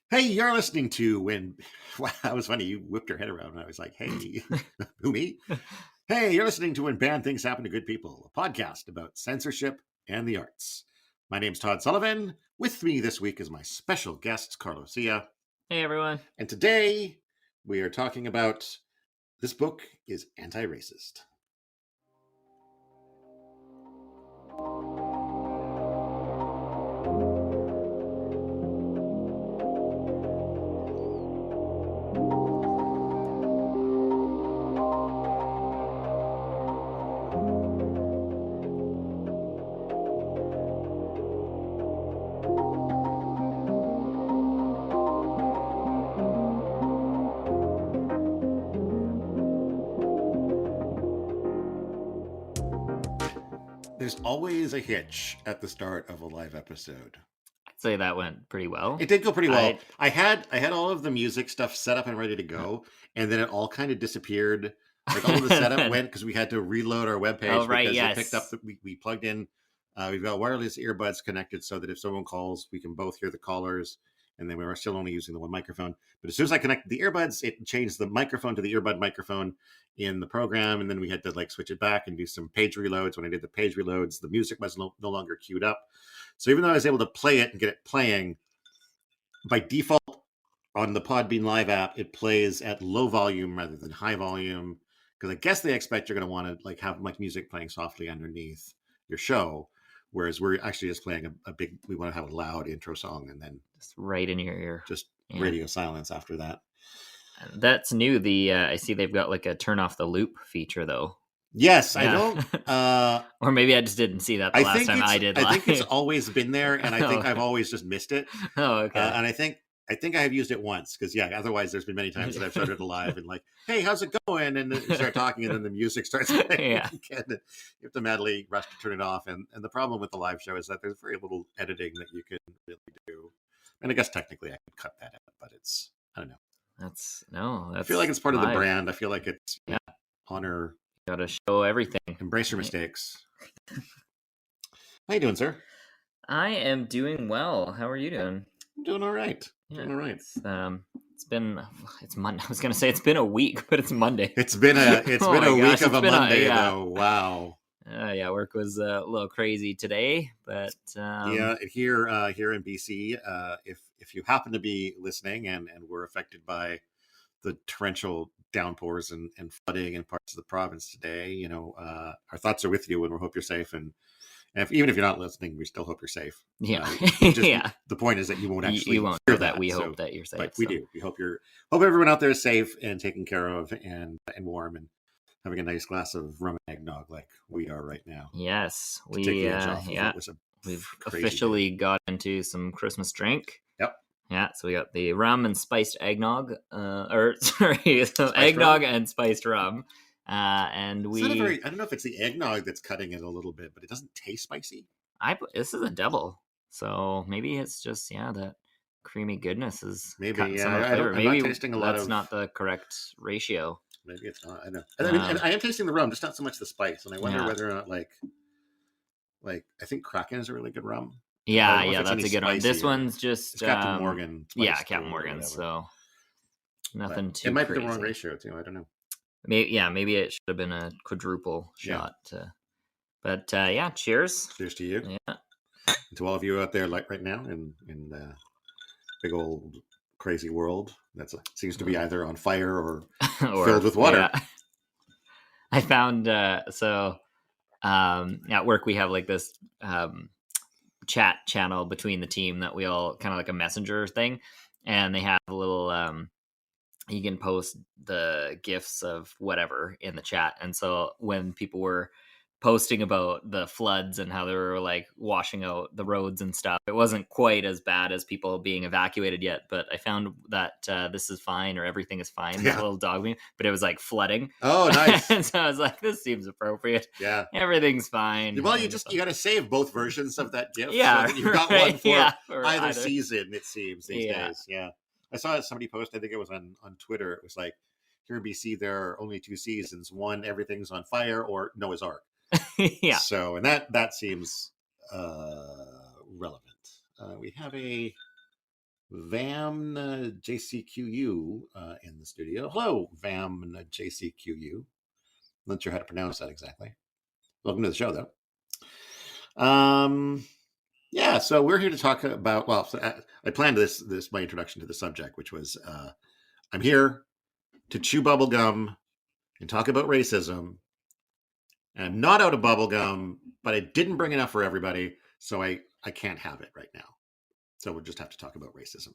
Hey, you're listening to when. Wow, that was funny. You whipped your head around, and I was like, "Hey, who me?" Hey, you're listening to When Bad Things Happen to Good People, a podcast about censorship and the arts. My name's Todd Sullivan. With me this week is my special guest, Carlo Sia, Hey everyone. and today we are talking about this book is anti-racist. There's always a hitch at the start of a live episode. I'd say that went pretty well. It did go pretty well. I had all of the music stuff set up and ready to go, and then it all kind of disappeared. Like all of the setup went because we had to reload our webpage because it picked up we plugged in. We've got wireless earbuds connected so that if someone calls, we can both hear the callers, and then we were still only using the one microphone. But as soon as I connected the earbuds, it changed the microphone to the earbud microphone in the program, and then we had to like switch it back and do some page reloads. When I did the page reloads, the music was no longer queued up. So even though I was able to play it and get it playing, by default on the Podbean Live app, it plays at low volume rather than high volume because I guess they expect you're going to want to like have like music playing softly underneath your show, whereas we're actually just playing a big. We want to have a loud intro song and then just right in your ear, just radio silence after that. That's new. I see they've got like a turn off the loop feature though. Yes, I don't. Or maybe I just didn't see that the last time I did. I think it's always been there, and I think I've always just missed it. Oh, okay. And I think I have used it once because otherwise there's been many times that I've started a live and like, hey, how's it going? And then you start talking, and then the music starts playing. Yeah. You have to madly rush to turn it off. And the problem with the live show is that there's very little editing that you can really do. And I guess technically I could cut that out, but it's I don't know. I feel like it's part of the brand. I feel like it's honor. Gotta show everything. Embrace your mistakes. How you doing, sir? I am doing well. How are you doing? I'm doing all right. Doing all right. It's Monday. I was gonna say it's been a week, but it's Monday. It's been a week of a Monday though. Wow. Yeah, work was a little crazy today, but here in BC, if you happen to be listening and were affected by the torrential downpours and flooding in parts of the province today, our thoughts are with you, and we hope you're safe. And even if you're not listening, we still hope you're safe. Yeah, The point is that you won't actually you won't hear that. We hope that you're safe, but we do. We hope everyone out there is safe and taken care of and warm and having a nice glass of rum and eggnog like we are right now. Yes, we've officially got into some Christmas drink. Yep. Yeah, so we got the rum and spiced eggnog, eggnog and spiced rum, and we. I don't know if it's the eggnog that's cutting it a little bit, but it doesn't taste spicy. This is a double, so maybe it's just that creamy goodness is maybe some of the flavor. I'm not tasting a lot that's not the correct ratio. Maybe it's not. I know. And I am tasting the rum, just not so much the spice, and I wonder whether or not like I think Kraken is a really good rum. Yeah, that's a good one. This one's just Captain Morgan. Captain Morgan. So nothing too. It might crazy. be the wrong ratio too. I don't know. Maybe it should have been a quadruple shot. But cheers. Cheers to you. Yeah. And to all of you out there, like right now in the big old crazy world that seems to be either on fire or filled with water. Yeah. I found at work we have like this chat channel between the team that we all kind of like a messenger thing, and they have a little you can post the gifs of whatever in the chat. And so when people were posting about the floods and how they were like washing out the roads and stuff, it wasn't quite as bad as people being evacuated yet, but I found that this is fine or everything is fine, that little dog meme, but it was like flooding. Oh, nice. And so I was like, this seems appropriate. Yeah, everything's fine. Well, you got to save both versions of that gift. Yeah, so that you've got one for either either season, it seems these days. Yeah, I saw somebody post, I think it was on Twitter, it was like, here in BC there are only two seasons, one everything's on fire or Noah's Ark. Yeah. So, and that seems relevant. We have a Vam JCQU in the studio. Hello, Vam JCQU. Not sure how to pronounce that exactly. Welcome to the show, though. Yeah, so we're here to talk about. Well, so I planned this my introduction to the subject, which was I'm here to chew bubble gum and talk about racism. And I'm not out of bubble gum, but I didn't bring enough for everybody, so I can't have it right now. So we'll just have to talk about racism.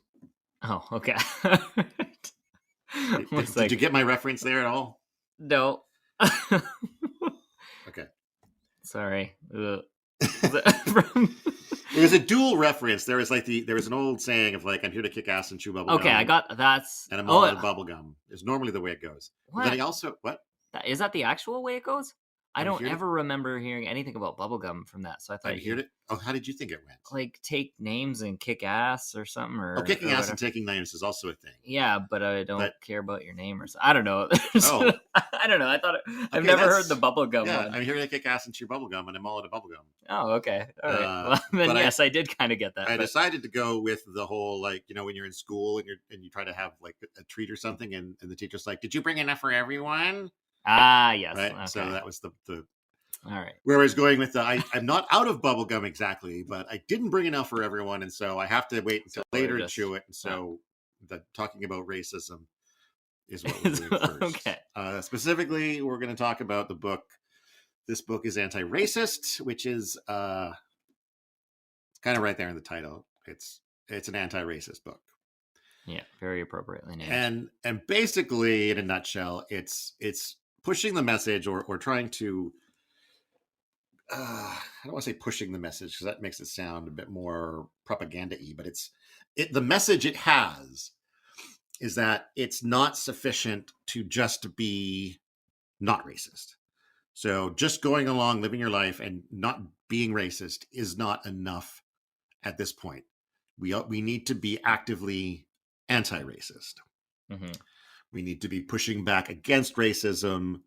Oh, okay. Did you get my reference there at all? No. Okay. Sorry. It was a dual reference. There was an old saying of like, I'm here to kick ass and chew bubble gum. Okay, I got that's. And I'm all out of bubble gum. Is normally the way it goes. What? But then he also Is that the actual way it goes? I don't ever remember hearing anything about bubblegum from that. So I thought I'm here to. Oh, how did you think it went? Like take names and kick ass or something. Or kicking ass and taking names is also a thing. Yeah, but I don't care about your name or something. I don't know. Oh, I don't know. I thought I've never heard the bubblegum one. I'm here to kick ass and chew bubblegum, and I'm all out of bubblegum. Oh, okay. All right. Well, then yes, I did kind of get that. I decided to go with the whole like when you're in school and you try to have like a treat or something, and the teacher's like, "Did you bring enough for everyone?" Ah, yes. Right. Okay. So that was the. All right. Where I was going with I'm not out of bubble gum exactly, but I didn't bring enough for everyone, and so I have to wait until later to chew it. And so talking about racism is what we're doing first. Okay. Specifically, we're going to talk about the book. This book is Anti-Racist, which is kind of right there in the title. It's an anti-racist book. Yeah, very appropriately named. And basically, in a nutshell, it's pushing the message or trying to. I don't want to say pushing the message because that makes it sound a bit more propaganda-y, but the message it has is that it's not sufficient to just be not racist. So just going along, living your life and not being racist is not enough at this point. We need to be actively anti-racist. Mm-hmm. We need to be pushing back against racism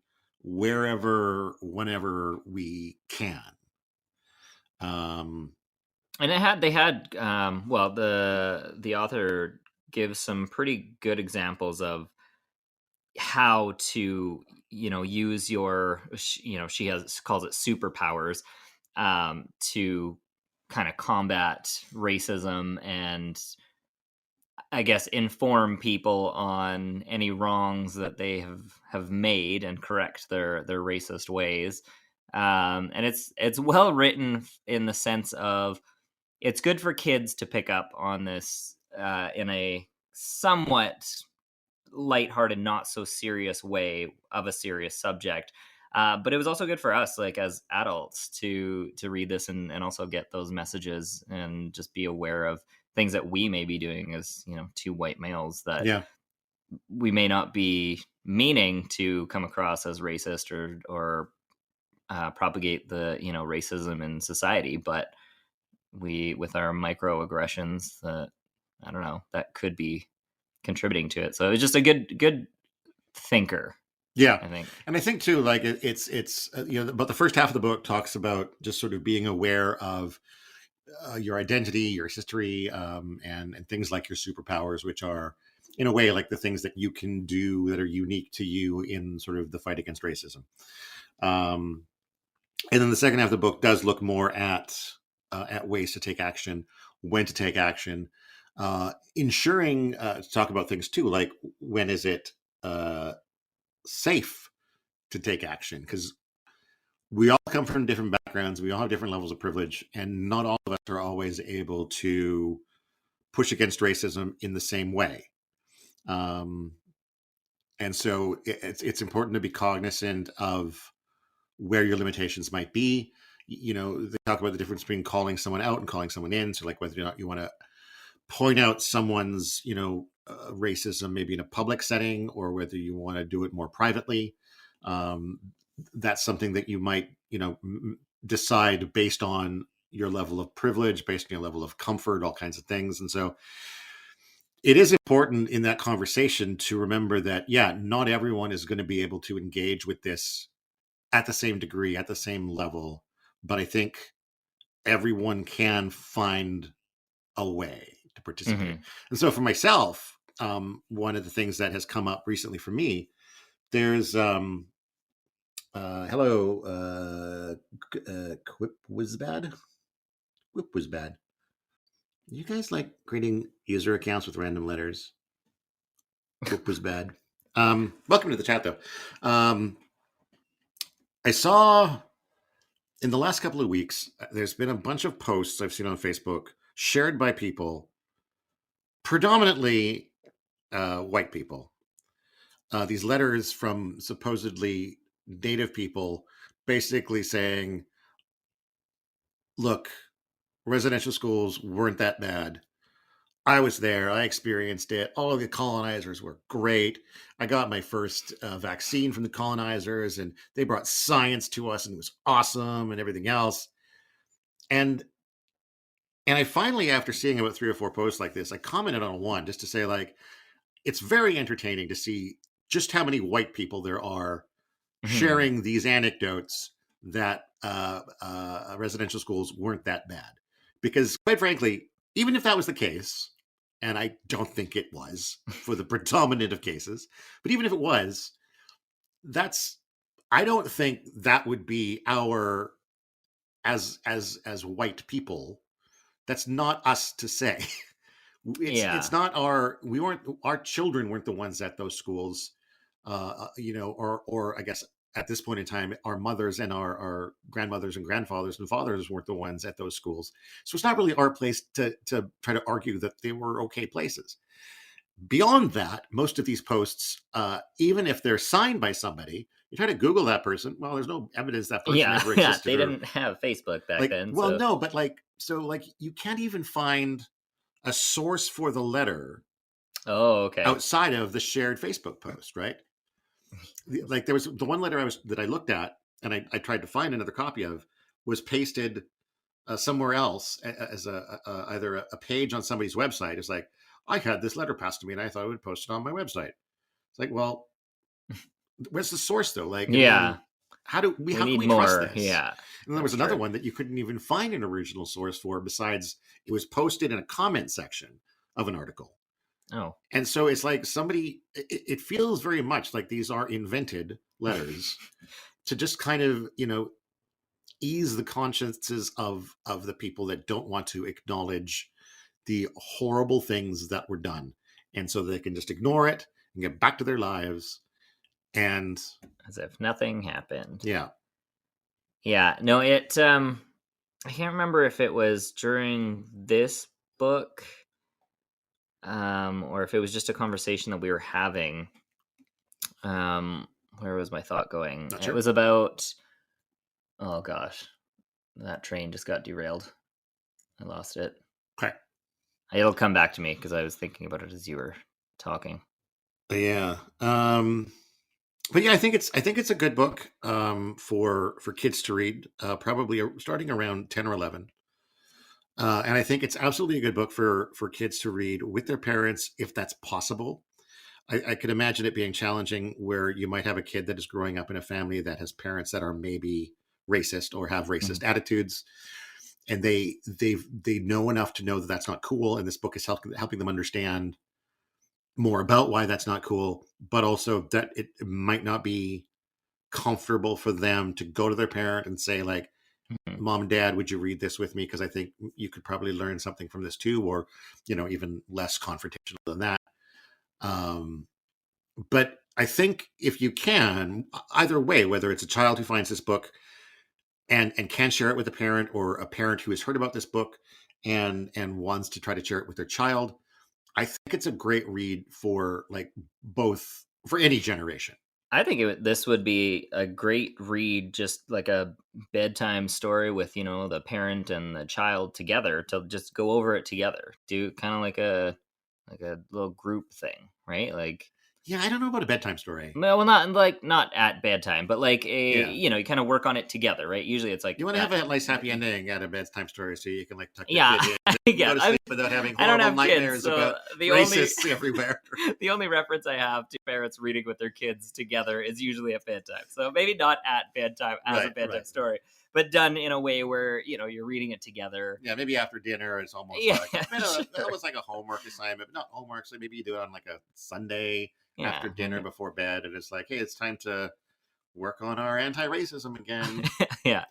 wherever, whenever we can. And the author gives some pretty good examples of how to, use your, she calls it superpowers, to kind of combat racism and I guess inform people on any wrongs that they have made and correct their racist ways. And it's well written in the sense of it's good for kids to pick up on this in a somewhat lighthearted, not so serious way of a serious subject. But it was also good for us, like as adults, to read this and also get those messages and just be aware of things that we may be doing as, two white males that we may not be meaning to come across as racist or propagate the, racism in society. But we, with our microaggressions that, I don't know, that could be contributing to it. So it's just a good thinker. Yeah, I think. And I think too, like it's but the first half of the book talks about just sort of being aware of your identity, your history, and things like your superpowers, which are in a way like the things that you can do that are unique to you in sort of the fight against racism. And then the second half of the book does look more at ways to take action, when to take action, ensuring to talk about things too, like when is it safe to take action, because we all come from different backgrounds, we all have different levels of privilege, and not all of us are always able to push against racism in the same way. And so it's important to be cognizant of where your limitations might be. They talk about the difference between calling someone out and calling someone in. So like whether or not you want to point out someone's, racism maybe in a public setting, or whether you want to do it more privately. That's something that you might, decide based on your level of privilege, based on your level of comfort, all kinds of things. And so it is important in that conversation to remember that, not everyone is going to be able to engage with this at the same degree, at the same level. But I think everyone can find a way to participate. And so for myself, one of the things that has come up recently for me, there's Quip was bad. You guys like creating user accounts with random letters? Quip was bad. Welcome to the chat, though. I saw in the last couple of weeks, there's been a bunch of posts I've seen on Facebook shared by people, predominantly white people. These letters from supposedly Native people basically saying, look, residential schools weren't that bad. I was there. I experienced it. All of the colonizers were great. I got my first vaccine from the colonizers, and they brought science to us, and it was awesome and everything else. And I finally, after seeing about 3 or 4 posts like this, I commented on one just to say, like, it's very entertaining to see just how many white people there are sharing these anecdotes that residential schools weren't that bad. Because quite frankly, even if that was the case, and I don't think it was for the predominant of cases, but even if it was, I don't think that would be our, as white people, that's not us to say. It's not our children weren't the ones at those schools, or I guess at this point in time, our mothers and our grandmothers and grandfathers and fathers weren't the ones at those schools. So it's not really our place to try to argue that they were okay places. Beyond that, most of these posts, even if they're signed by somebody, you try to Google that person. Well, there's no evidence that person ever existed. They didn't have Facebook back then. Well, so. No, but you can't even find a source for the letter. Oh, okay. Outside of the shared Facebook post, right? Like there was the one letter that I looked at, and I tried to find another copy of, was pasted somewhere else as either a page on somebody's website. It's like, I had this letter passed to me, and I thought I would post it on my website. It's like, well, where's the source though? Like, how can we trust this? Yeah. And there was another one that you couldn't even find an original source for, besides it was posted in a comment section of an article. Oh. And so it's like it feels very much like these are invented letters to just kind of, ease the consciences of the people that don't want to acknowledge the horrible things that were done. And so they can just ignore it and get back to their lives. And as if nothing happened. Yeah. Yeah. No, I can't remember if it was during this book, or if it was just a conversation that we were having. Where was my thought going? It was about, oh gosh, that train just got derailed. I lost it. Okay. It'll come back to me because I was thinking about it as you were talking. Yeah. But yeah, I think it's a good book for kids to read, probably starting around 10 or 11. And I think it's absolutely a good book for kids to read with their parents, if that's possible. I could imagine it being challenging where you might have a kid that is growing up in a family that has parents that are maybe racist or have racist attitudes, and they know enough to know that that's not cool. And this book is helping them understand more about why that's not cool, but also that it might not be comfortable for them to go to their parent and say, like, Mom and Dad, would you read this with me? Because I think you could probably learn something from this too, or, even less confrontational than that. But I think if you can, either way, whether it's a child who finds this book and can share it with a parent, or a parent who has heard about this book and wants to try to share it with their child, I think it's a great read for both, for any generation. I think this would be a great read, just like a bedtime story with, the parent and the child together, to just go over it together. Do kind of like a little group thing, right? Like, yeah, I don't know about a bedtime story. Well, not at bedtime, but you kind of work on it together, right? Usually it's like, you want to have a nice happy ending at a bedtime story, so you can tuck your kid in, go to sleep without having horrible nightmares about racists everywhere. The only reference I have to parents reading with their kids together is usually at bedtime. So maybe not at bedtime as a bedtime story, but done in a way where, you're reading it together. Yeah, maybe after dinner, it's almost almost like a homework assignment, but not homework. So maybe you do it on like a Sunday after dinner before bed, and it's like, hey, it's time to work on our anti-racism again. Yeah.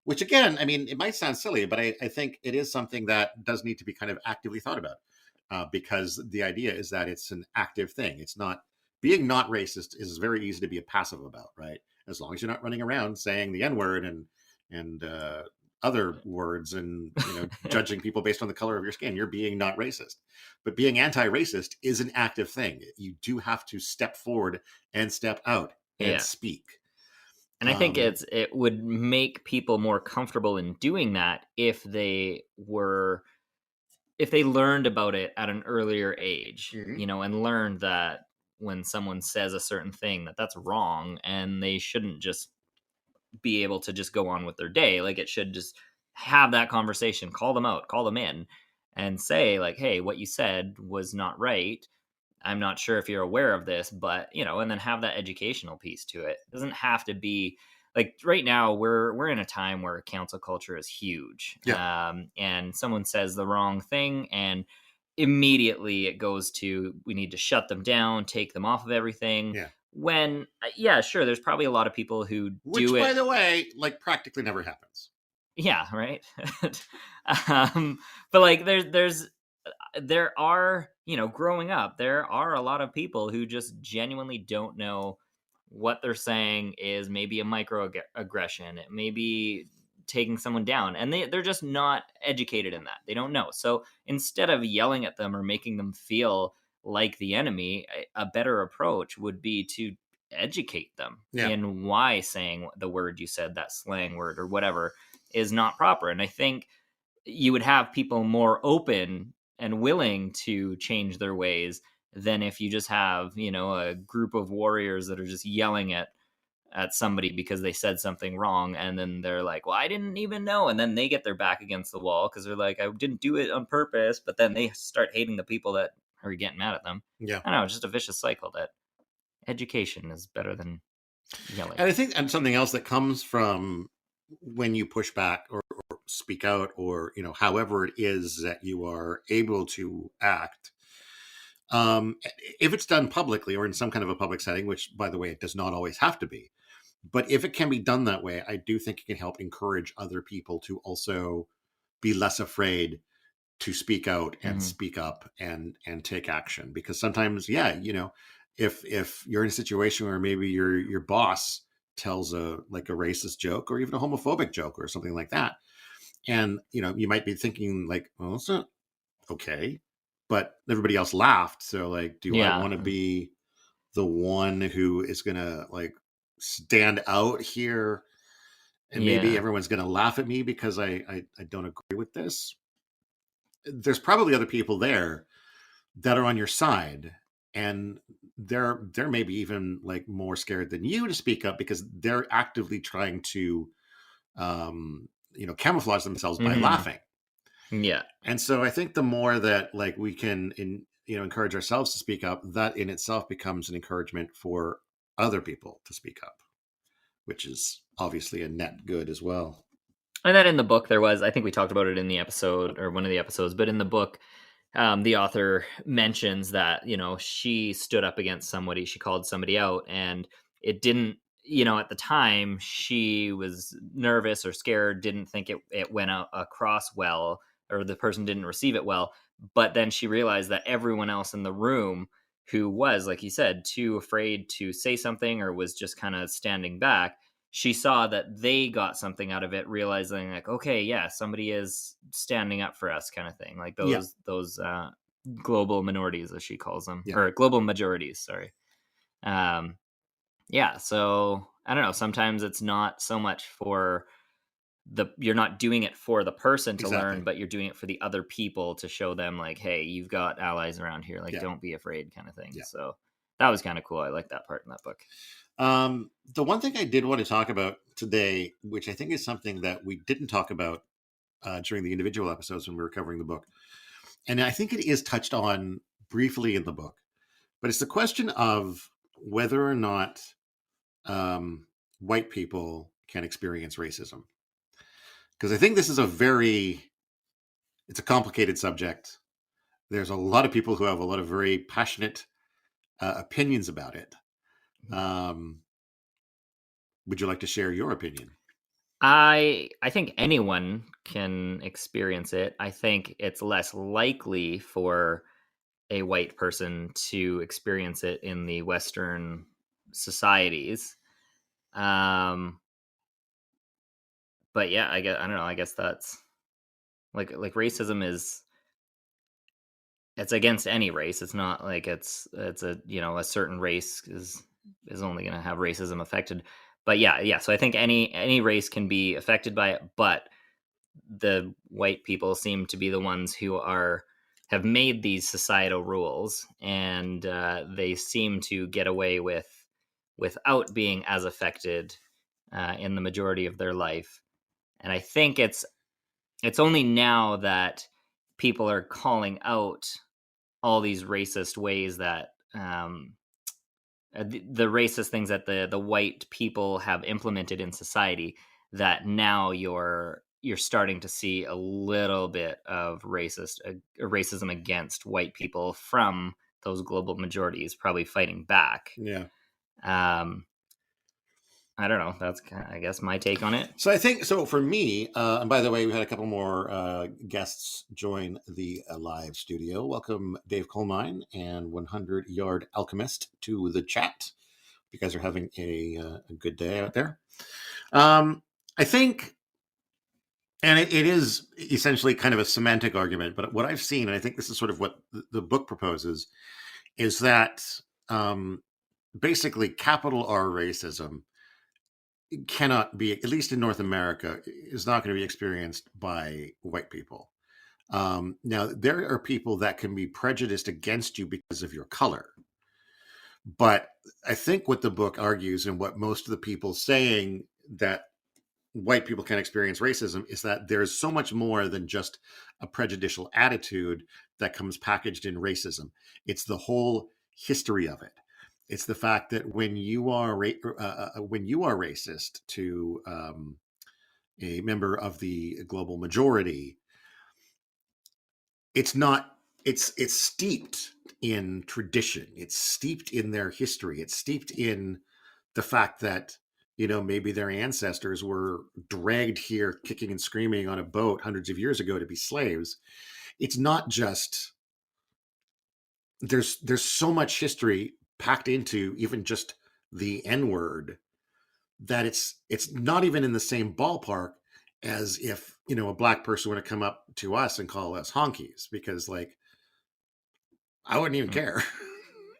Which again, I mean, it might sound silly, but I think it is something that does need to be kind of actively thought about, because the idea is that it's an active thing. It's not being not racist is very easy to be a passive about, right? As long as you're not running around saying the N-word and other words and judging people based on the color of your skin, you're being not racist. But being anti-racist is an active thing. You do have to step forward and step out and speak. And I think it would make people more comfortable in doing that if they learned about it at an earlier age, and learned that when someone says a certain thing that's wrong, and they shouldn't just be able to just go on with their day. Like, it should just have that conversation, call them out, call them in, and say like, hey, what you said was not right. I'm not sure if you're aware of this, but and then have that educational piece to it. It doesn't have to be like right now we're in a time where cancel culture is huge. And someone says the wrong thing and immediately it goes to, we need to shut them down, take them off of everything. When, sure, there's probably a lot of people who Which, do it. By the way, like practically never happens. Yeah, right. But like there are, growing up, there are a lot of people who just genuinely don't know what they're saying is maybe a microaggression. It may be taking someone down, and they're just not educated in that. They don't know. So instead of yelling at them or making them feel like the enemy, a better approach would be to educate them in why saying the word you said, that slang word or whatever, is not proper. And I think you would have people more open and willing to change their ways than if you just have, a group of warriors that are just yelling at somebody because they said something wrong, and then they're like, well, I didn't even know, and then they get their back against the wall because they're like, I didn't do it on purpose, but then they start hating the people that are getting mad at them. I don't know, just a vicious cycle. That education is better than yelling. And I think, and something else that comes from when you push back or speak out, or however it is that you are able to act, if it's done publicly or in some kind of a public setting, which by the way it does not always have to be, but if it can be done that way, I do think it can help encourage other people to also be less afraid to speak out and speak up and take action. Because sometimes if you're in a situation where maybe your boss tells a racist joke or even a homophobic joke or something like that, and you might be thinking like, well, it's not okay, but everybody else laughed, so like, do I want to be the one who is gonna like stand out here, and maybe everyone's gonna laugh at me because I don't agree with this? There's probably other people there that are on your side, and they're maybe even like more scared than you to speak up because they're actively trying to camouflage themselves by laughing. And so I think the more that like we can encourage ourselves to speak up, that in itself becomes an encouragement for other people to speak up, which is obviously a net good as well. And then in the book there was, I think we talked about it in the episode or one of the episodes, but in the book the author mentions that she stood up against somebody, she called somebody out, and it didn't, at the time she was nervous or scared, didn't think it went across well, or the person didn't receive it well. But then she realized that everyone else in the room who was, like you said, too afraid to say something or was just kind of standing back, she saw that they got something out of it, realizing like, okay, yeah, somebody is standing up for us, kind of thing. Like those global minorities, as she calls them, or global majorities. Sorry. So I don't know. Sometimes it's not so much for you're not doing it for the person to learn, but you're doing it for the other people to show them like, hey, you've got allies around here. Like, don't be afraid, kind of thing. So that was kind of cool. I like that part in that book. The one thing I did want to talk about today, which I think is something that we didn't talk about during the individual episodes when we were covering the book, and I think it is touched on briefly in the book, but it's the question of whether or not white people can experience racism. because I think this is it's a complicated subject. There's a lot of people who have a lot of very passionate opinions about it. Would you like to share your opinion? I think anyone can experience it. I think it's less likely for a white person to experience it in the Western societies. But yeah, I don't know. I guess that's like racism it's against any race. It's not like it's a a certain race is only going to have racism affected. But yeah. So I think any race can be affected by it, but the white people seem to be the ones who have made these societal rules, and they seem to get away without being as affected in the majority of their life. And I think it's only now that people are calling out all these racist ways that the racist things that the white people have implemented in society, that now you're starting to see a little bit of racism against white people from those global majorities probably fighting back. Yeah. I don't know. That's, I guess, my take on it. So I think, so for me, and by the way, we had a couple more guests join the live studio. Welcome Dave Colmine and 100 Yard Alchemist to the chat. You guys are having a good day out there. I think, and it is essentially kind of a semantic argument, but what I've seen, and I think this is sort of what the book proposes, is that basically capital R racism cannot be, at least in North America, is not going to be experienced by white people. Now, there are people that can be prejudiced against you because of your color. But I think what the book argues, and what most of the people saying that white people can experience racism, is that there's so much more than just a prejudicial attitude that comes packaged in racism. It's the whole history of it. It's the fact that when you are racist to a member of the global majority, it's steeped in tradition. It's steeped in their history. It's steeped in the fact that, maybe their ancestors were dragged here kicking and screaming on a boat hundreds of years ago to be slaves. It's not just, there's so much history packed into even just the N-word that it's not even in the same ballpark as if, a black person were to come up to us and call us honkies, because like, I wouldn't even care,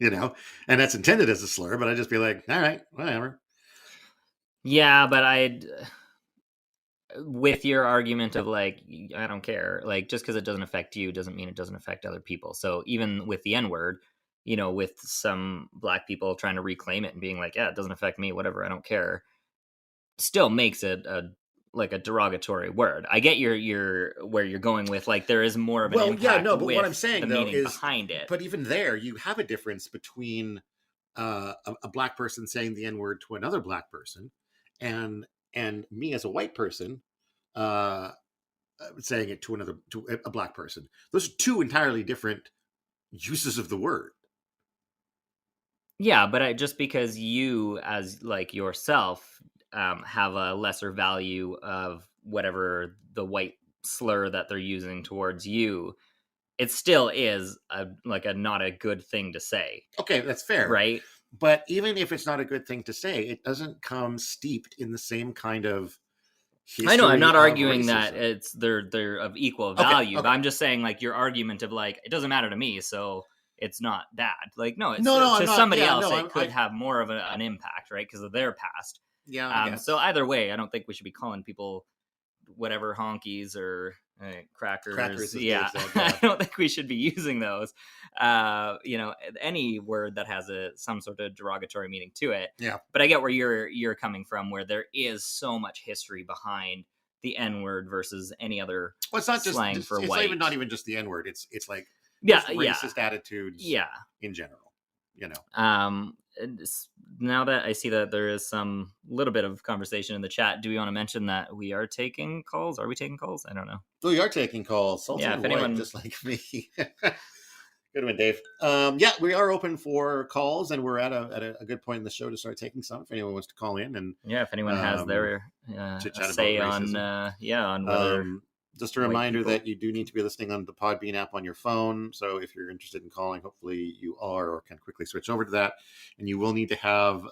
and that's intended as a slur, but I'd just be like, all right, whatever. Yeah, but with your argument of like, I don't care, like, just because it doesn't affect you doesn't mean it doesn't affect other people. So even with the N-word, with some black people trying to reclaim it and being like, yeah, it doesn't affect me, whatever, I don't care, still makes it a derogatory word. I get your where you're going with, like, there is more of an impact. Yeah, no, but what I'm saying, the though, meaning is behind it. But even there, you have a difference between a black person saying the N-word to another black person, and me as a white person saying it to a black person. Those are two entirely different uses of the word. Yeah, but just because you, as like yourself, have a lesser value of whatever the white slur that they're using towards you, it still is not a good thing to say. Okay, that's fair, right? But even if it's not a good thing to say, it doesn't come steeped in the same kind of history. I know, I'm not arguing that they're of equal value. Okay. But I'm just saying, like, your argument of like, it doesn't matter to me, so it's not bad. Like, no, it's to somebody else, it could have more of an impact, right? Because of their past. Yeah. So either way, I don't think we should be calling people whatever honkies or crackers. Yeah, I don't think we should be using those. Any word that has some sort of derogatory meaning to it. Yeah. But I get where you're coming from, where there is so much history behind the N-word versus any other slang for white. It's not even just the N-word. It's like racist attitudes. Yeah. In general. Now that I see that there is some little bit of conversation in the chat, do we want to mention that we are taking calls? Are we taking calls? I don't know. We are taking calls. Salty and white, just like me. Good one, Dave. We are open for calls, and we're at a good point in the show to start taking some. If anyone wants to call in, and if anyone has their say on whether. Just a reminder that you do need to be listening on the Podbean app on your phone. So if you're interested in calling, hopefully you are, or can quickly switch over to that. And you will need to have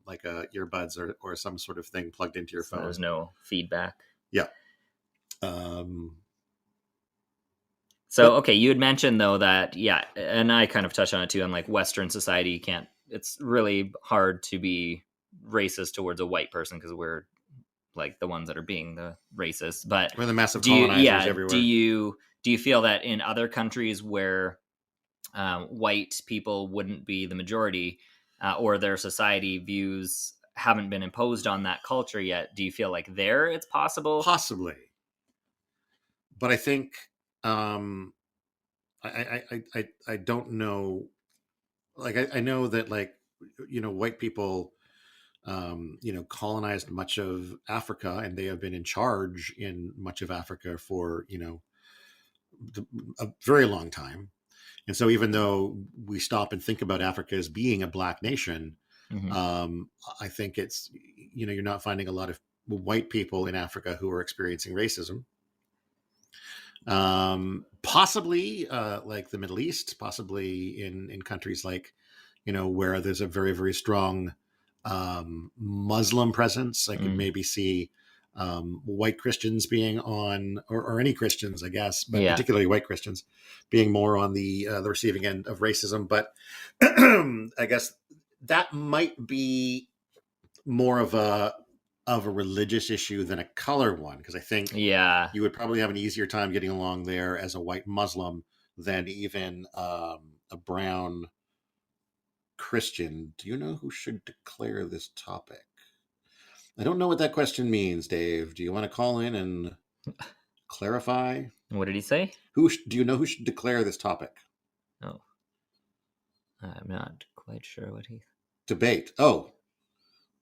like a earbuds or some sort of thing plugged into your phone. There's no feedback. Yeah. Okay, you had mentioned though that, and I kind of touched on it too, on like Western society, it's really hard to be racist towards a white person because we're like the ones that are being the racist, but we're the massive colonizers everywhere. Do you feel that in other countries where white people wouldn't be the majority or their society views haven't been imposed on that culture yet, do you feel like there it's possible? Possibly. But I think I don't know. Like I know that, like, white people colonized much of Africa, and they have been in charge in much of Africa for a very long time. And so even though we stop and think about Africa as being a black nation, I think it's you're not finding a lot of white people in Africa who are experiencing racism. Possibly like the Middle East, possibly in countries like where there's a very, very strong Muslim presence. I could maybe see white Christians being on, or any Christians, I guess, but particularly white Christians being more on the receiving end of racism. But I guess that might be more of a religious issue than a color one, because I think you would probably have an easier time getting along there as a white Muslim than even a brown Christian. Do you know who should declare this topic? I don't know what that question means, Dave. Do you want to call in and clarify? What did he say? Do you know who should declare this topic? Oh, I'm not quite sure what he... Debate. Oh,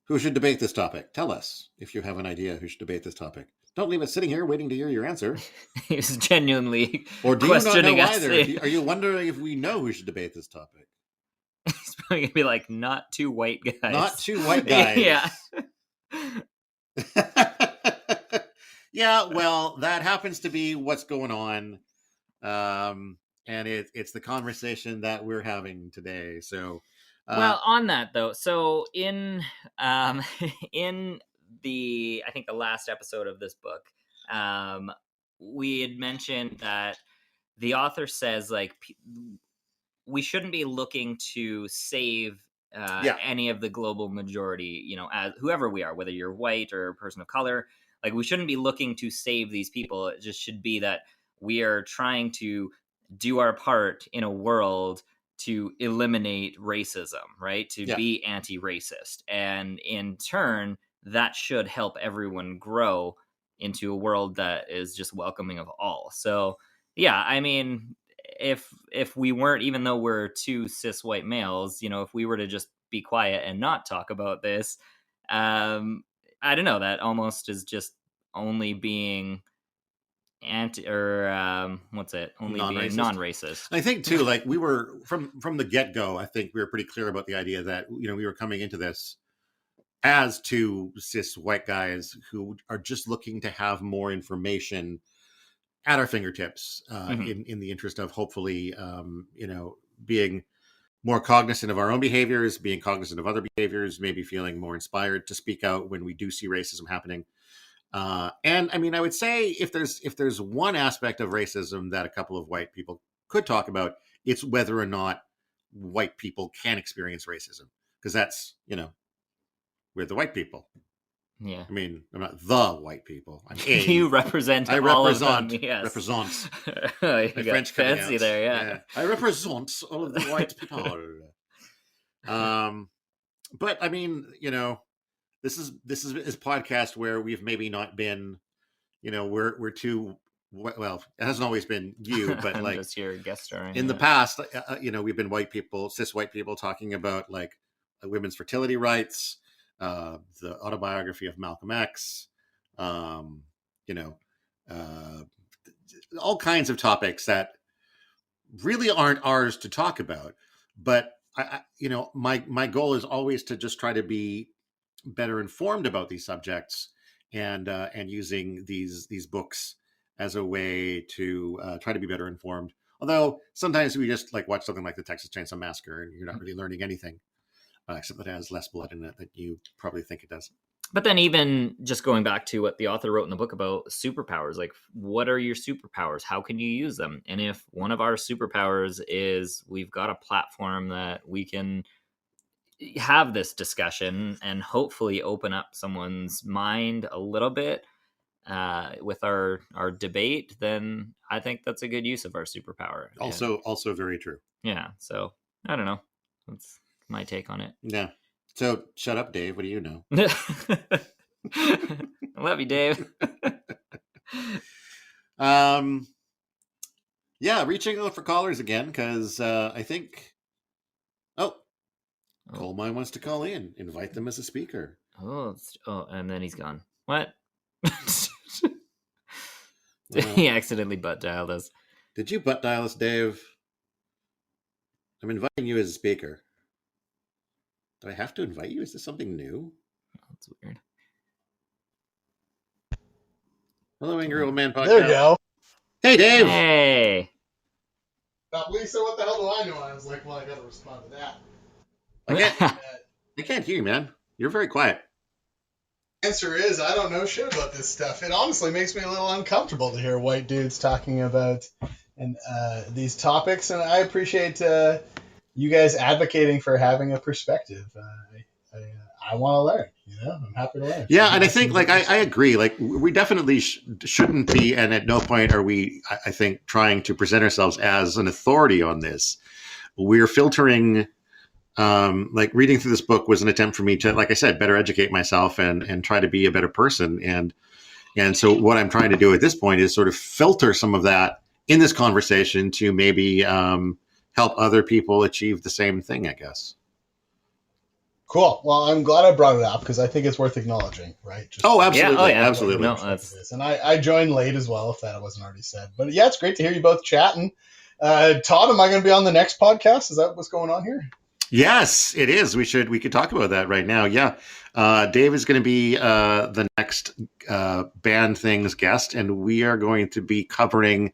who should debate this topic? Tell us if you have an idea who should debate this topic. Don't leave us sitting here waiting to hear your answer. He was genuinely or do questioning you not know either? Are you wondering if we know who should debate this topic? He's probably going to be like, not two white guys. Not two white guys. Yeah. Yeah, well, that happens to be what's going on. And it's the conversation that we're having today. So, well, on that though, so in the, I think the last episode of this book, we had mentioned that the author says, like, we shouldn't be looking to save any of the global majority, as whoever we are, whether you're white or a person of color. Like, we shouldn't be looking to save these people. It just should be that we are trying to do our part in a world to eliminate racism, right? To be anti-racist. And in turn, that should help everyone grow into a world that is just welcoming of all. So, yeah, I mean, if we weren't, even though we're two cis white males, if we were to just be quiet and not talk about this, I don't know, that almost is just only being only non-racist. Being non-racist. I think too, like, we were from the get-go, I think we were pretty clear about the idea that we were coming into this as two cis white guys who are just looking to have more information at our fingertips in the interest of hopefully being more cognizant of our own behaviors, being cognizant of other behaviors, maybe feeling more inspired to speak out when we do see racism happening. And I mean, I would say if there's one aspect of racism that a couple of white people could talk about, it's whether or not white people can experience racism, because that's, we're the white people. Yeah. I mean, I'm not the white people. I'm a. You represent all of them. Yes. Represent. My French fancy there, yeah. I represent all of the white people. But I mean, this is a podcast where we've maybe not been, we're two well, it hasn't always been you, but like just your guest starring. In the past, we've been cis white people talking about like women's fertility rights, the autobiography of Malcolm X, all kinds of topics that really aren't ours to talk about. But my goal is always to just try to be better informed about these subjects, and using these books as a way to try to be better informed. Although sometimes we just like watch something like the Texas Chainsaw Massacre and you're not really learning anything, except that it has less blood in it than you probably think it does. But then even just going back to what the author wrote in the book about superpowers, like what are your superpowers? How can you use them? And if one of our superpowers is we've got a platform that we can have this discussion and hopefully open up someone's mind a little bit with our debate, then I think that's a good use of our superpower. Also very true. Yeah. So I don't know. That's my take on it. Yeah. So shut up, Dave. What do you know? I love you, Dave. Yeah, reaching out for callers again, because I think Coal Mine wants to call in. Invite them as a speaker. And then he's gone. What? He accidentally butt dialed us. Did you butt dial us, Dave? I'm inviting you as a speaker. Do I have to invite you? Is this something new? That's weird. Hello, Angry Old Man Podcast. There you go. Hey, Dave. Hey. Lisa, what the hell do I know? I was like, well, I got to respond to that. I can't hear you, man. You're very quiet. Answer is, I don't know shit about this stuff. It honestly makes me a little uncomfortable to hear white dudes talking about these topics, and I appreciate you guys advocating for having a perspective. I want to learn. I'm happy to learn. Yeah, and I think, like, I agree. Like, we definitely shouldn't be, and at no point are we, I think, trying to present ourselves as an authority on this. We're filtering. Like, reading through this book was an attempt for me to, like I said, better educate myself and try to be a better person. And so what I'm trying to do at this point is sort of filter some of that in this conversation to maybe help other people achieve the same thing, I guess. Cool. Well, I'm glad I brought it up because I think it's worth acknowledging, right? Absolutely. Yeah. Absolutely. No, and I joined late as well, if that wasn't already said. But yeah, it's great to hear you both chatting. Todd, am I going to be on the next podcast? Is that what's going on here? Yes, it is. We could talk about that right now. Yeah. Dave is going to be the next Banned Things guest, and we are going to be covering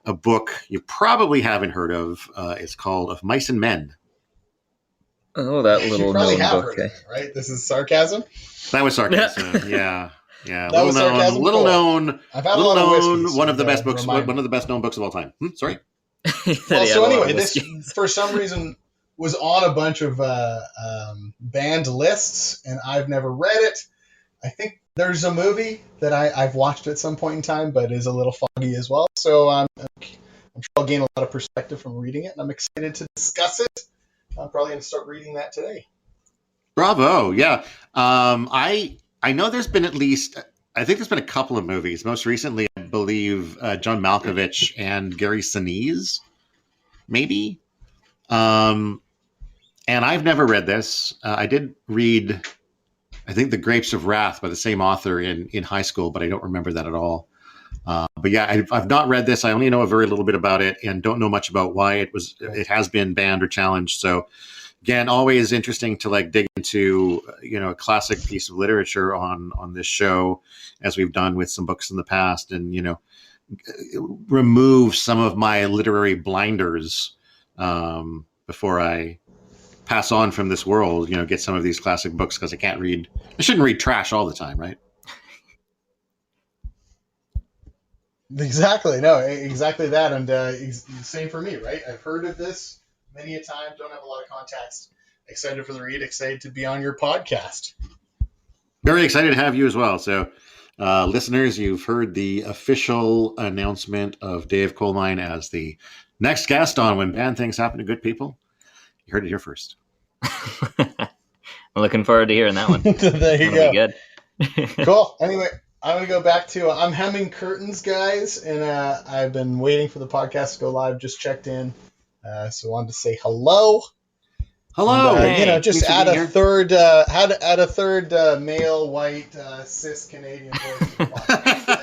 a book you probably haven't heard of. It's called Of Mice and Men. Oh, that little known book. Right? This is sarcasm? That was sarcasm. Yeah. Yeah. That was sarcasm. Little known. One of the best books. One of the best known books of all time. Sorry. Well, so anyway, this for some reason was on a bunch of banned lists, and I've never read it. I think there's a movie that I've watched at some point in time, but is a little foggy as well. So I'm sure I'll gain a lot of perspective from reading it, and I'm excited to discuss it. I'm probably going to start reading that today. Bravo. Yeah. I know there's been I think there's been a couple of movies. Most recently, I believe John Malkovich and Gary Sinise, maybe. And I've never read this. I did read, I think, The Grapes of Wrath by the same author in high school, but I don't remember that at all. But yeah, I've not read this. I only know a very little bit about it and don't know much about why it has been banned or challenged. So again, always interesting to like dig into, a classic piece of literature on this show, as we've done with some books in the past, and, remove some of my literary blinders before I pass on from this world, get some of these classic books, because I shouldn't read trash all the time, right? Exactly. No, exactly that. And same for me, right? I've heard of this many a time, don't have a lot of context. Excited for the read, excited to be on your podcast. Very excited to have you as well. So listeners, you've heard the official announcement of Dave Coalmine as the next guest on When Bad Things Happen to Good People. You heard it here first. I'm looking forward to hearing that one. There you That'll go. Be good. Cool. Anyway, I'm going to go back to I'm hemming curtains, guys, and I've been waiting for the podcast to go live. Just checked in, so I wanted to say hello. Hello. And, just add a, third, add a third male, white, cis Canadian voice.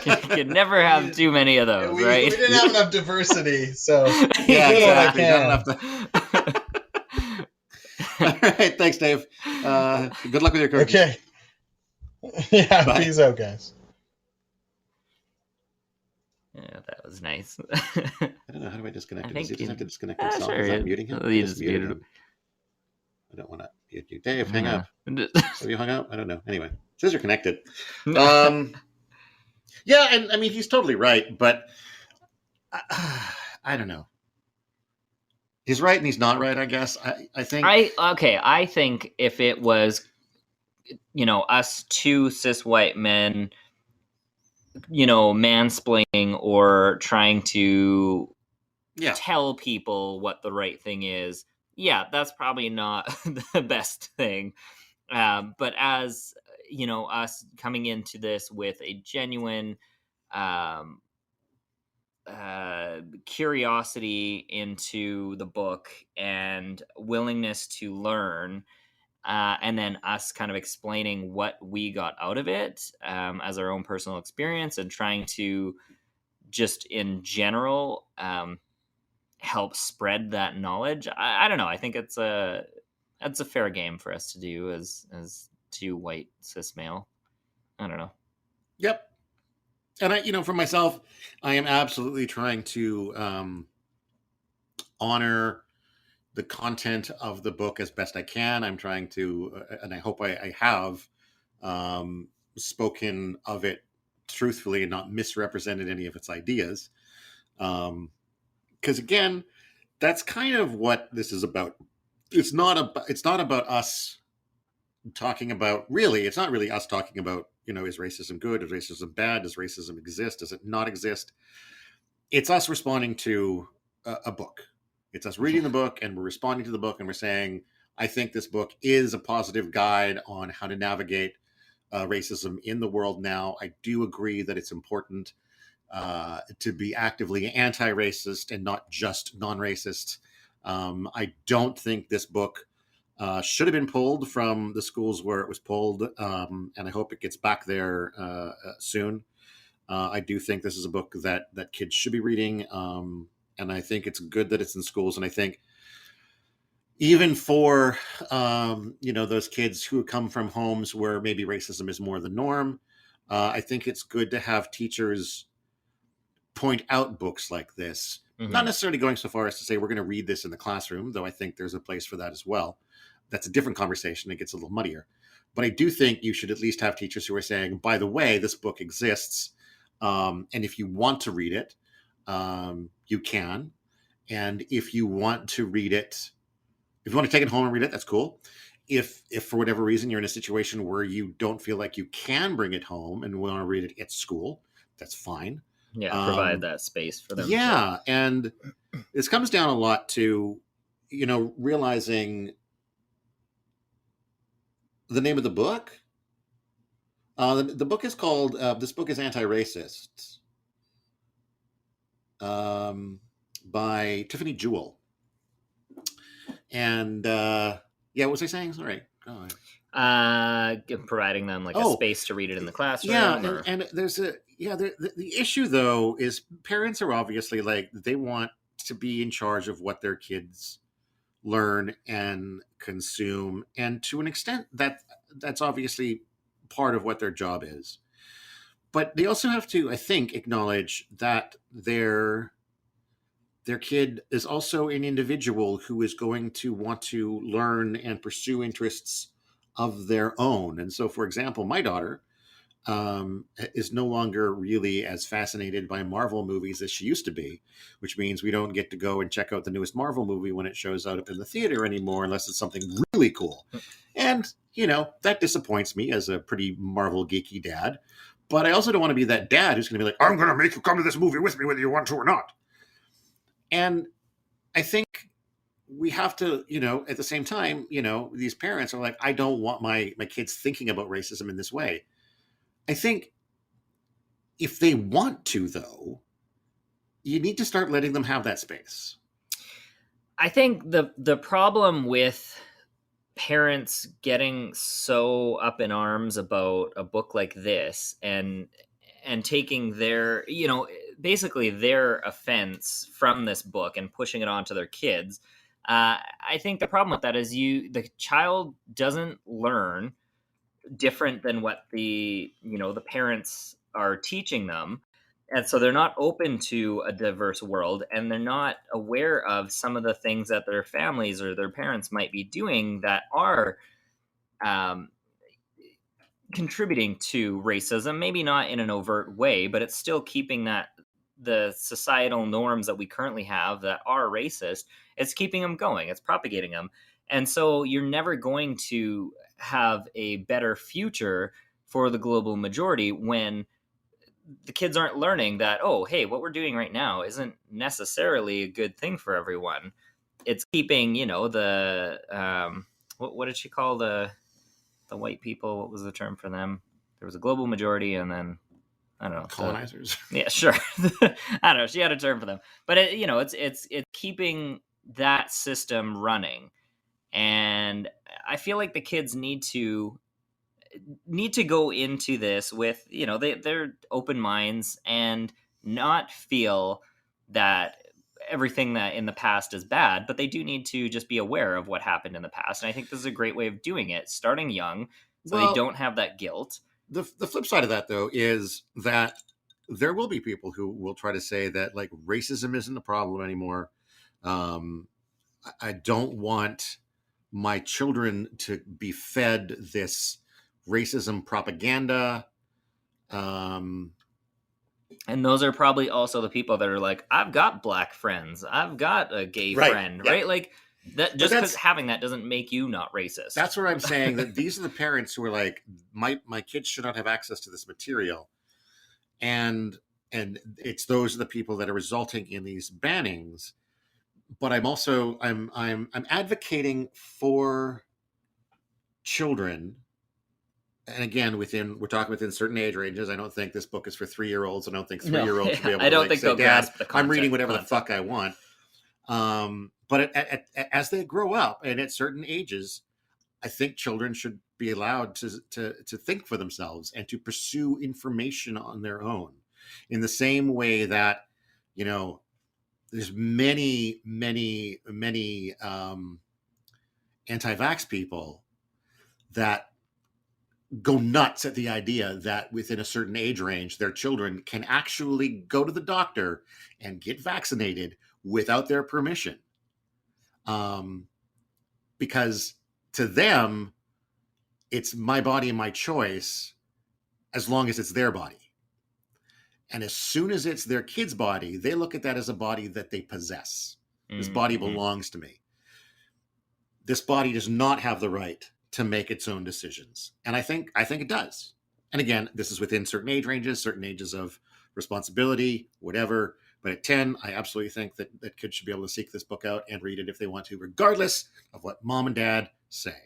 You can never have too many of those, right? We didn't have enough diversity, so yeah, exactly. Not enough All right, thanks, Dave. Good luck with your curtains. Okay. Yeah, bye. Peace out, guys. Yeah, that was nice. I don't know. How do I disconnect him? Does he just have to disconnect himself? Sure, Is that muting him? You just muted him. I don't want to mute you. Dave, hang up. Have you hung up? I don't know. Anyway, it says you're connected. Yeah, and I mean, he's totally right, but I don't know. He's right and he's not right, I guess. I think... I think if it was, us two cis white men, mansplaining or trying to tell people what the right thing is, that's probably not the best thing. But as, us coming into this with a genuine curiosity into the book and willingness to learn, and then us kind of explaining what we got out of it as our own personal experience and trying to just in general help spread that knowledge. I don't know. I think it's a fair game for us to do as two white cis male. I don't know. Yep. And I, for myself, I am absolutely trying to honor the content of the book as best I can. I'm trying to, and I hope I have spoken of it truthfully and not misrepresented any of its ideas. Because again, that's kind of what this is about. It's not about us talking about, really, it's not really us talking about, is racism good? Is racism bad? Does racism exist? Does it not exist? It's us responding to a book. It's us reading the book and we're responding to the book and we're saying, I think this book is a positive guide on how to navigate racism in the world now. I do agree that it's important to be actively anti-racist and not just non-racist. I don't think this book should have been pulled from the schools where it was pulled, and I hope it gets back there soon. I do think this is a book that kids should be reading, and I think it's good that it's in schools. And I think even for those kids who come from homes where maybe racism is more the norm, I think it's good to have teachers point out books like this. Mm-hmm. Not necessarily going so far as to say we're going to read this in the classroom, though I think there's a place for that as well. That's a different conversation. It gets a little muddier. But I do think you should at least have teachers who are saying, by the way, this book exists. And if you want to read it, you can. And if you want to read it, if you want to take it home and read it, that's cool. If for whatever reason you're in a situation where you don't feel like you can bring it home and want to read it at school, that's fine. Yeah, provide that space for them. Yeah, and this comes down a lot to, realizing the name of the book. The book is called, this book is Anti-Racist, by Tiffany Jewell. And, what was I saying? Sorry. Providing them like a space to read it in the classroom. Yeah, and there's the issue though is parents are obviously like, they want to be in charge of what their kids learn and consume, and to an extent that's obviously part of what their job is. But they also have to, I think, acknowledge that their kid is also an individual who is going to want to learn and pursue interests of their own. And so, for example, my daughter is no longer really as fascinated by Marvel movies as she used to be, which means we don't get to go and check out the newest Marvel movie when it shows up in the theater anymore, unless it's something really cool. And, that disappoints me as a pretty Marvel geeky dad. But I also don't want to be that dad who's going to be like, I'm going to make you come to this movie with me whether you want to or not. And I think we have to, at the same time, these parents are like, I don't want my kids thinking about racism in this way. I think if they want to, though, you need to start letting them have that space. I think the problem with parents getting so up in arms about a book like this and taking their, basically their offense from this book and pushing it onto their kids. I think the problem with that is the child doesn't learn different than what the parents are teaching them. And so they're not open to a diverse world, and they're not aware of some of the things that their families or their parents might be doing that are contributing to racism. Maybe not in an overt way, but it's still keeping the societal norms that we currently have that are racist, it's keeping them going. It's propagating them. And so you're never going to have a better future for the global majority when the kids aren't learning that, oh, hey, what we're doing right now isn't necessarily a good thing for everyone. It's keeping, the what did she call the white people? What was the term for them? There was a global majority, and then I don't know, colonizers. Yeah, sure. I don't know. She had a term for them, but it's keeping that system running, and I feel like the kids need to go into this with, they're open minds and not feel that everything that in the past is bad, but they do need to just be aware of what happened in the past. And I think this is a great way of doing it, starting young, so they don't have that guilt. The flip side of that, though, is that there will be people who will try to say that, like, racism isn't a problem anymore. I don't want my children to be fed this racism propaganda. And those are probably also the people that are like, I've got black friends, I've got a gay friend, right? Like, that just because having that doesn't make you not racist. That's where I'm saying that these are the parents who are like, my kids should not have access to this material, and it's those are the people that are resulting in these bannings. But I'm also I'm advocating for children, and again, we're talking within certain age ranges. I don't think this book is for 3-year-olds. I don't think 3-year-olds should be able to, I don't think say, Dad, I'm reading whatever the fuck I want. But as they grow up and at certain ages, I think children should be allowed to think for themselves and to pursue information on their own, in the same way that, there's many anti-vax people that go nuts at the idea that within a certain age range, their children can actually go to the doctor and get vaccinated without their permission. Because to them, it's my body and my choice, as long as it's their body. And as soon as it's their kid's body, they look at that as a body that they possess. This body belongs to me. This body does not have the right to make its own decisions. And I think it does. And again, this is within certain age ranges, certain ages of responsibility, whatever. But at 10, I absolutely think that kids should be able to seek this book out and read it if they want to, regardless of what mom and dad say.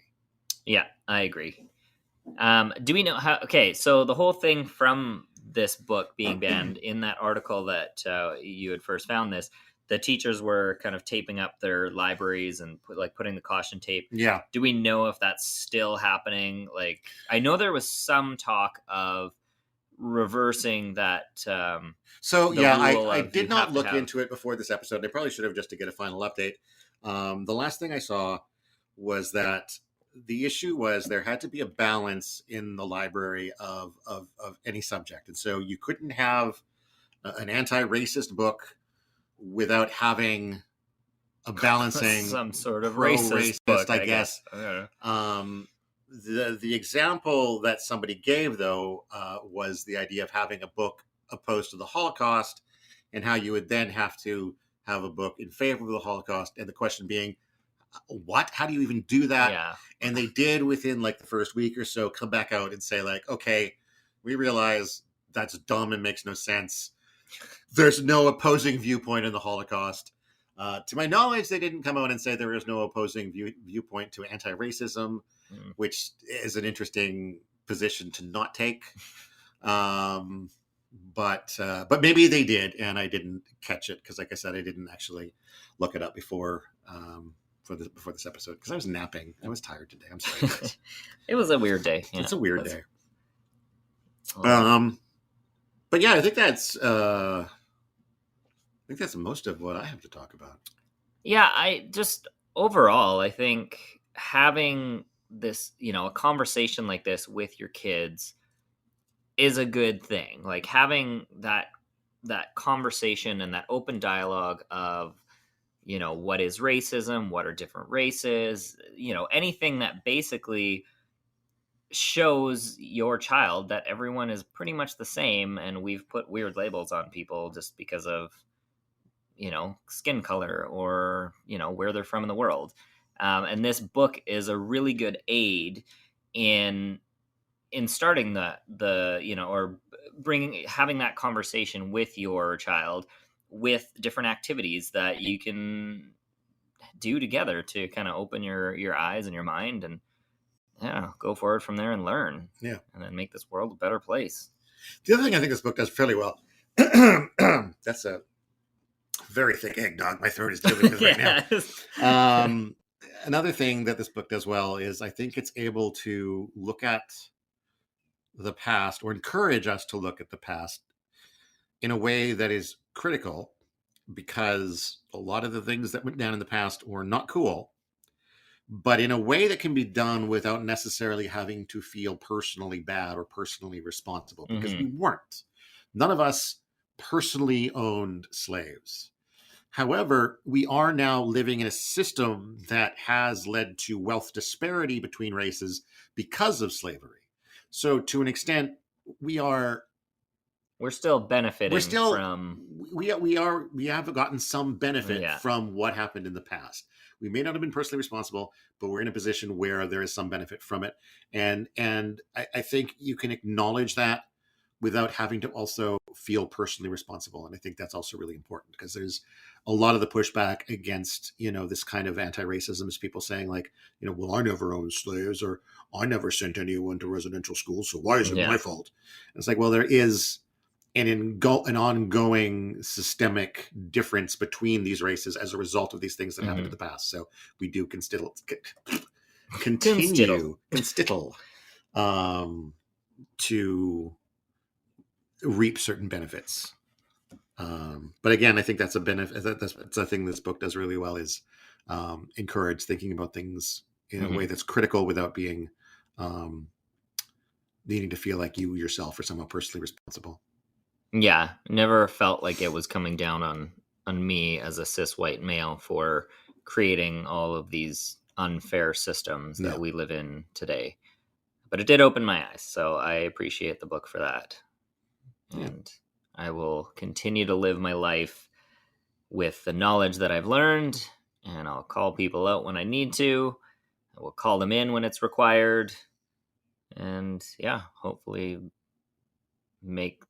Yeah, I agree. Do we know how? Okay, so the whole thing from this book being banned, in that article that you had first found this, the teachers were kind of taping up their libraries and putting the caution tape. Yeah. Do we know if that's still happening? Like, I know there was some talk of reversing that. I did not look into it before this episode. I probably should have, just to get a final update. The last thing I saw was that the issue was there had to be a balance in the library of any subject. And so you couldn't have an anti-racist book without having a balancing some sort of racist book, I guess. The example that somebody gave, though, was the idea of having a book opposed to the Holocaust, and how you would then have to have a book in favor of the Holocaust. And the question being, what? How do you even do that? Yeah. And they did, within the first week or so, come back out and say, okay, we realize that's dumb and makes no sense. There's no opposing viewpoint in the Holocaust. To my knowledge, they didn't come out and say there is no opposing viewpoint to anti-racism, which is an interesting position to not take. but maybe they did, and I didn't catch it because, like I said, I didn't actually look it up before this episode because I was napping. I was tired today. I'm sorry, guys. It was a weird day. It's a weird day. But yeah, I think that's most of what I have to talk about. Yeah, overall, I think having this, a conversation like this with your kids is a good thing. Like having that conversation and that open dialogue of, what is racism? What are different races? Anything that basically shows your child that everyone is pretty much the same, and we've put weird labels on people just because of skin color or where they're from in the world, and this book is a really good aid in starting or having that conversation with your child with different activities that you can do together to kind of open your eyes and your mind, and go forward from there and learn. Yeah. And then make this world a better place. The other thing I think this book does fairly well, that's a very thick eggnog my throat is dealing with right now. Another thing that this book does well is I think it's able to look at the past, or encourage us to look at the past in a way that is critical, because a lot of the things that went down in the past were not cool, but in a way that can be done without necessarily having to feel personally bad or personally responsible, because we weren't. None of us personally owned slaves. However, we are now living in a system that has led to wealth disparity between races because of slavery. So to an extent, we're still benefiting from. We have gotten some benefit from what happened in the past. We may not have been personally responsible, but we're in a position where there is some benefit from it. And I think you can acknowledge that without having to also feel personally responsible. And I think that's also really important, because there's a lot of the pushback against, this kind of anti-racism is people saying like, well, I never owned slaves, or I never sent anyone to residential schools, so why is it my fault? And it's like, well, there is an ongoing systemic difference between these races as a result of these things that happened in the past. So we do continue to reap certain benefits. But again, I think that's a benefit. That's a thing this book does really well, is encourage thinking about things in a way that's critical without being needing to feel like you yourself are somehow personally responsible. Yeah, never felt like it was coming down on me as a cis white male for creating all of these unfair systems that we live in today. But it did open my eyes, so I appreciate the book for that. And I will continue to live my life with the knowledge that I've learned, and I'll call people out when I need to. I will call them in when it's required. And hopefully make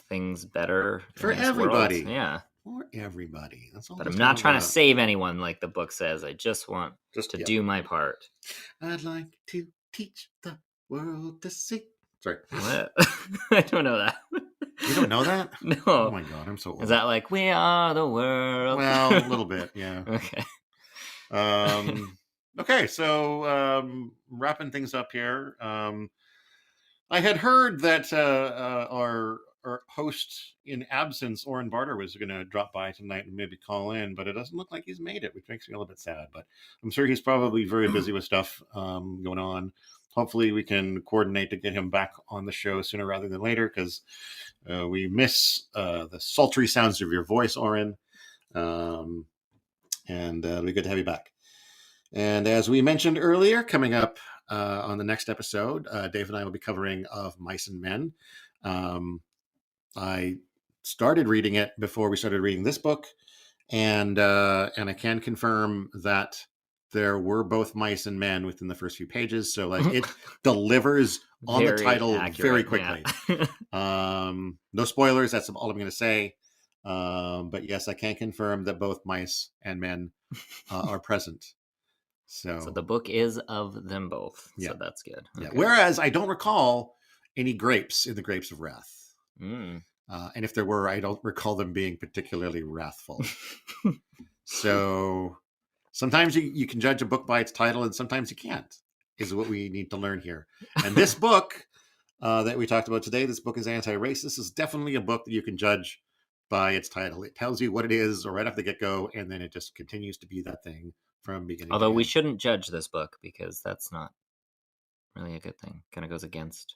things better for everybody. Yeah. For everybody. That's all. But I'm not trying to save anyone like the book says. I just want to do my part. I'd like to teach the world to see. Sorry. What? I don't know that. You don't know that? No. Oh my God, I'm so old. Is that like, we are the world? Well, a little bit, yeah. Okay. Okay, so wrapping things up here. I had heard that our host in absence, Oren Barter, was going to drop by tonight and maybe call in, but it doesn't look like he's made it, which makes me a little bit sad. But I'm sure he's probably very busy with stuff going on. Hopefully we can coordinate to get him back on the show sooner rather than later, because we miss the sultry sounds of your voice, Oren. And it'll be good to have you back. And as we mentioned earlier, coming up on the next episode, Dave and I will be covering Of Mice and Men. I started reading it before we started reading this book, and I can confirm that there were both mice and men within the first few pages. So like it delivers on the title very quickly. Yeah. No spoilers. That's all I'm going to say. But yes, I can confirm that both mice and men are present. So the book is of them both. Yeah. So that's good. Okay. Yeah. Whereas I don't recall any grapes in the Grapes of Wrath. Mm. And if there were, I don't recall them being particularly wrathful. So sometimes you can judge a book by its title, and sometimes you can't, is what we need to learn here. And this book that we talked about today, this book is Anti-Racist. This is definitely a book that you can judge by its title. It tells you what it is right off the get-go, and then it just continues to be that thing from beginning Although to we end. shouldn't judge this book, because that's not really a good thing. Kind of goes against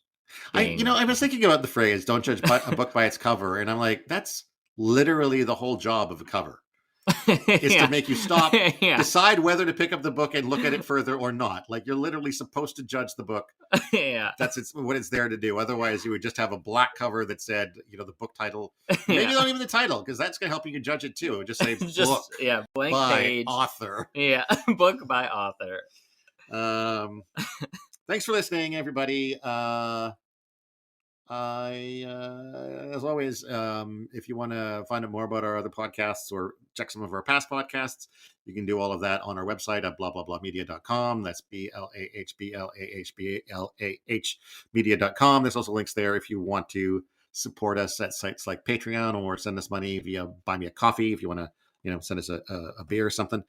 I was thinking about the phrase, don't judge a book by its cover, and I'm like, that's literally the whole job of a cover. Is to make you stop, decide whether to pick up the book and look at it further or not. Like, you're literally supposed to judge the book. That's what it's there to do. Otherwise, you would just have a black cover that said, the book title. Maybe not even the title, because that's going to help you judge it too. It would just say book blank by page. author. Yeah, book by author. Thanks for listening, everybody. As always, if you want to find out more about our other podcasts or check some of our past podcasts, you can do all of that on our website at blablablamedia.com. That's BLAHBLAHBLAH media.com. There's also links there if you want to support us at sites like Patreon, or send us money via Buy Me a Coffee if you want to, send us a beer or something.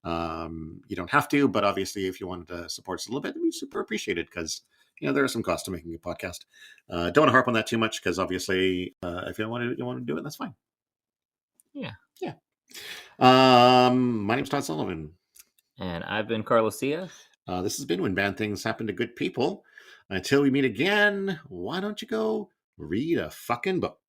You don't have to, but obviously if you wanted to support us a little bit, we'd be super appreciated, because there are some costs to making a podcast. Don't want to harp on that too much, because obviously if you want to do it, that's fine. Yeah. My name's Todd Sullivan, and I've been Carlo Sia. This has been When Bad Things Happen to Good People. Until we meet again, why don't you go read a fucking book?